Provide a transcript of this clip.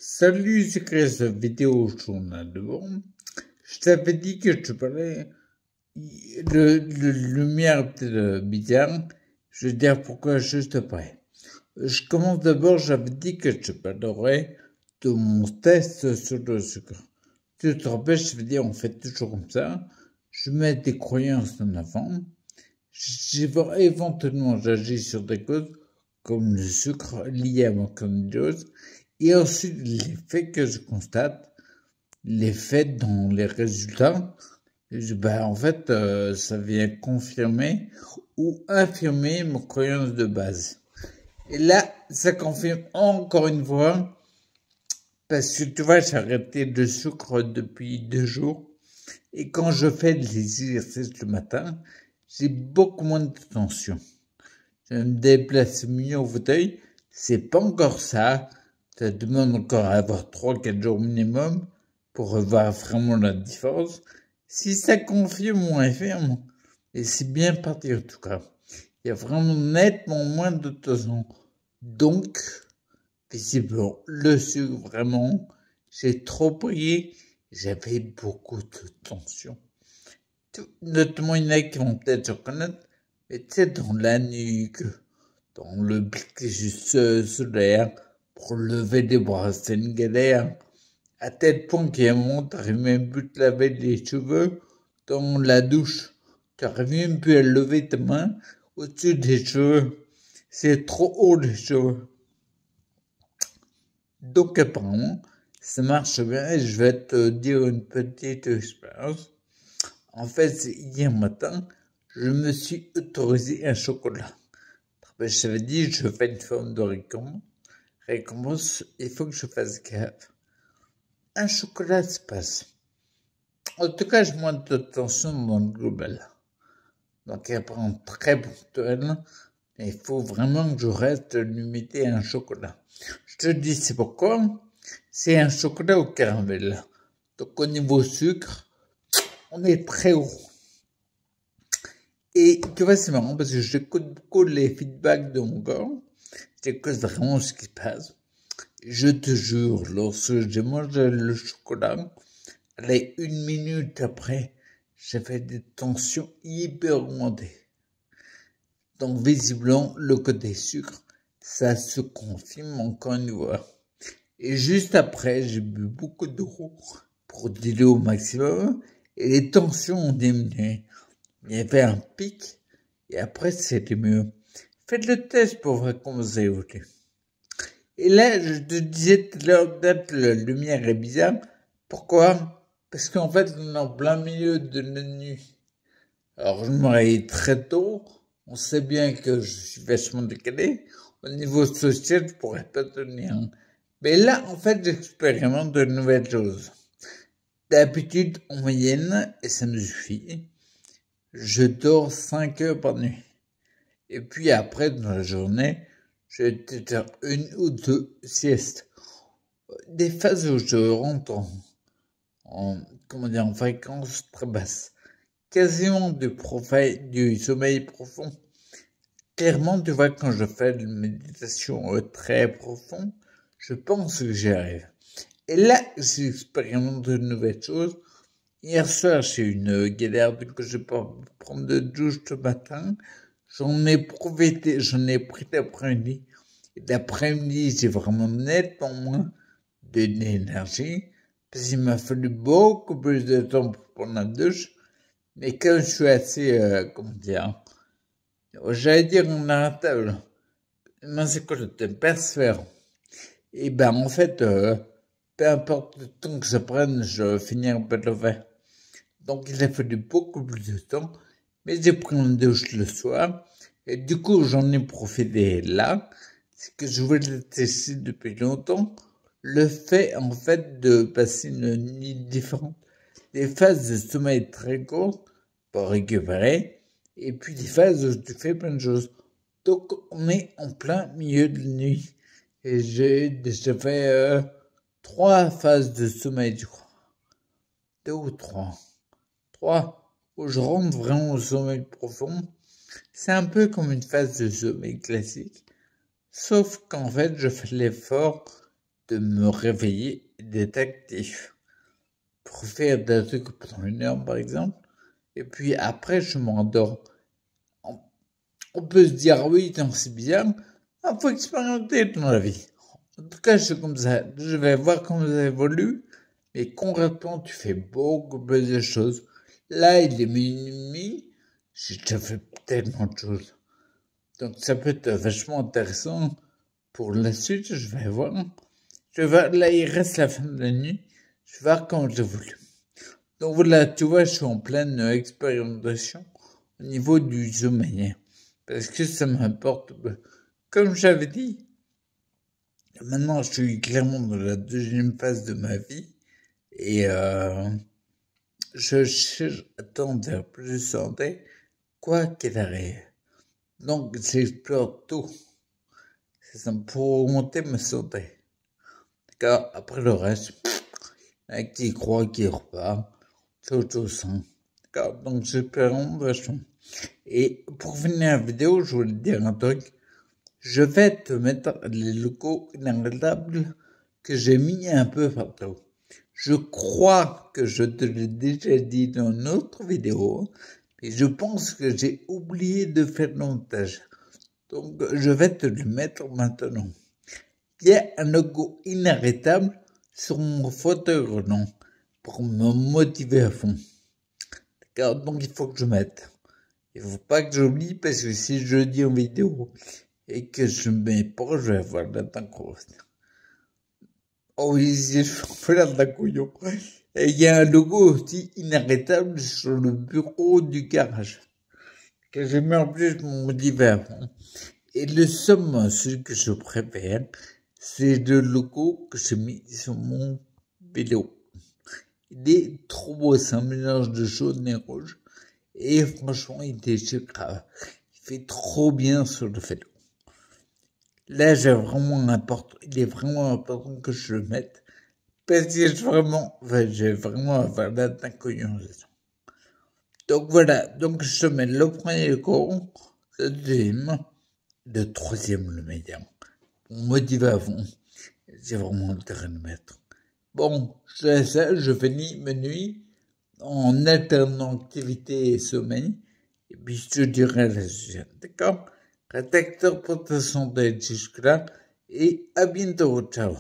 Salut, j'ai créé cette vidéo au journal de bord. Je t'avais dit que je te parlais de lumière peut-être bizarre. Je vais te dire pourquoi juste après. Je commence d'abord, j'avais dit que je te parlerais de mon test sur le sucre. Tu te rappelles, je veux dire, on fait toujours comme ça. Je mets des croyances en avant. Éventuellement, j'agis sur des causes comme le sucre lié à ma candidose. Et ensuite, les faits que je constate, les faits dans les résultats, en fait, ça vient confirmer ou infirmer mes croyances de base. Et là, ça confirme encore une fois, parce que tu vois, j'ai arrêté le sucre depuis 2 jours. Et quand je fais des exercices le matin, j'ai beaucoup moins de tension. Je me déplace mieux au fauteuil. C'est pas encore ça. Ça demande encore à avoir 3-4 jours minimum pour voir vraiment la différence. Si ça confirme ou infirme, et c'est bien parti en tout cas. Il y a vraiment nettement moins de tension. Donc, visiblement, le sucre, vraiment, j'ai trop pris. J'avais beaucoup de tension. Notamment, il y en a qui vont peut-être se reconnaître, mais tu sais, dans la nuque, dans le plexus solaire, pour lever les bras, c'est une galère. À tel point qu'il y a un moment, t'arrives même plus à te laver les cheveux dans la douche. T'arrives même plus à lever ta main au-dessus des cheveux. C'est trop haut, les cheveux. Donc, apparemment, ça marche bien et je vais te dire une petite expérience. En fait, hier matin, je me suis autorisé un chocolat. Je t'avais dit, je fais une forme de récompense, il faut que je fasse gaffe. Un chocolat se passe. En tout cas, je monte de tension dans le global. Donc, il y a pas un très ponctuel, mais il faut vraiment que je reste limité à un chocolat. Je te dis, c'est pourquoi. C'est un chocolat au caramel. Donc, au niveau sucre, on est très haut. Et tu vois, c'est marrant parce que j'écoute beaucoup les feedbacks de mon corps. J'écoute vraiment ce qui se passe. Je te jure, lorsque j'ai mangé le chocolat, allez, 1 minute après, j'avais des tensions hyper augmentées. Donc, visiblement, le côté sucre, ça se confirme encore une fois. Et juste après, j'ai bu beaucoup d'eau pour diluer au maximum et les tensions ont diminué. Il y avait un pic et après, c'était mieux. Faites le test pour voir comment ça évolue. Et là, je te disais tout à l'heure, peut-être la lumière est bizarre. Pourquoi? Parce qu'en fait, on est en plein milieu de la nuit. Alors, je me réveille très tôt. On sait bien que je suis vachement décalé. Au niveau social, je pourrais pas tenir. Mais là, en fait, j'expérimente de nouvelles choses. D'habitude, en moyenne, et ça me suffit, je dors 5 heures par nuit. Et puis après, dans la journée, je vais peut-être faire 1 ou 2 siestes. Des phases où je rentre en fréquence très basse. Quasiment du sommeil profond. Clairement, tu vois, quand je fais une méditation très profonde, je pense que j'y arrive. Et là, j'expérimente de nouvelles choses. Hier soir, j'ai eu une galère que je peux prendre de douche ce matin. J'en ai profité, j'en ai pris l'après-midi. Et l'après-midi, j'ai vraiment nettement moins d'énergie. Parce qu'il m'a fallu beaucoup plus de temps pour prendre la douche. Mais comme je suis assez, j'allais dire inarrêtable. Mais c'est quoi le temps? Persévérant. Et en fait, peu importe le temps que ça prenne, je finirai par le faire. Donc, il a fallu beaucoup plus de temps, mais j'ai pris une douche le soir, et du coup, j'en ai profité là. C'est que je voulais tester depuis longtemps. Le fait, en fait, de passer une nuit différente. Des phases de sommeil très courtes pour récupérer, et puis des phases où tu fais plein de choses. Donc, on est en plein milieu de la nuit. Et j'ai déjà fait 3 phases de sommeil, je crois. 2 ou 3. 3, où je rentre vraiment au sommeil profond. C'est un peu comme une phase de sommeil classique. Sauf qu'en fait, je fais l'effort de me réveiller et d'être actif pour faire des trucs pendant 1 heure, par exemple. Et puis après, je m'endors. On peut se dire, oui, tant c'est bien. Il faut expérimenter dans la vie. En tout cas, je suis comme ça. Je vais voir comment ça évolue. Mais concrètement, tu fais beaucoup plus de choses. Là, il est minuit. J'ai déjà fait tellement de choses. Donc, ça peut être vachement intéressant pour la suite. Je vais voir. Là, il reste la fin de la nuit. Je vais voir comment j'évolue. Donc voilà, tu vois, je suis en pleine expérimentation au niveau du sommeil. Parce que ça m'importe. Comme j'avais dit, maintenant je suis clairement dans la deuxième phase de ma vie. Et je cherche à tendre plus de santé, quoi qu'il arrive. Donc j'explore tout. C'est ça pour augmenter ma santé. Car après le reste, avec qui croit qui repart, c'est autre chose. D'accord, donc j'espère vachement. Et pour finir la vidéo, je voulais te dire un truc. Je vais te mettre les logos inarrêtables que j'ai mis un peu partout. Je crois que je te l'ai déjà dit dans une autre vidéo, mais je pense que j'ai oublié de faire le montage. Donc, je vais te le mettre maintenant. Il y a un logo inarrêtable sur mon fauteuil roulant pour me motiver à fond. D'accord? Donc, il faut que je mette. Il faut pas que j'oublie parce que si je le dis en vidéo et que je mets pas, je vais avoir la dent grosse. Oh oui, je fais la dent couillon. Et il y a un logo aussi inarrêtable sur le bureau du garage que j'ai mis en plus mon hiver. Et le seul, celui que je préfère, c'est le logo que j'ai mis sur mon vélo. Il est trop beau, c'est un mélange de jaune et rouge. Et franchement, il déchire grave. Il fait trop bien sur le vélo. Là, il est vraiment important que je le mette. Parce que j'ai vraiment avoir la d'incognation. Donc voilà, donc je te mets le premier cours, le deuxième, le troisième, le médium. Pour motiver à fond. J'ai vraiment intérêt de le mettre. Bon, je fais ça, je finis mes nuits en alternant activité et sommeil. Et puis je te dirai la suite, d'accord? Reste acteur pour ta santé jusque-là. Et à bientôt, ciao.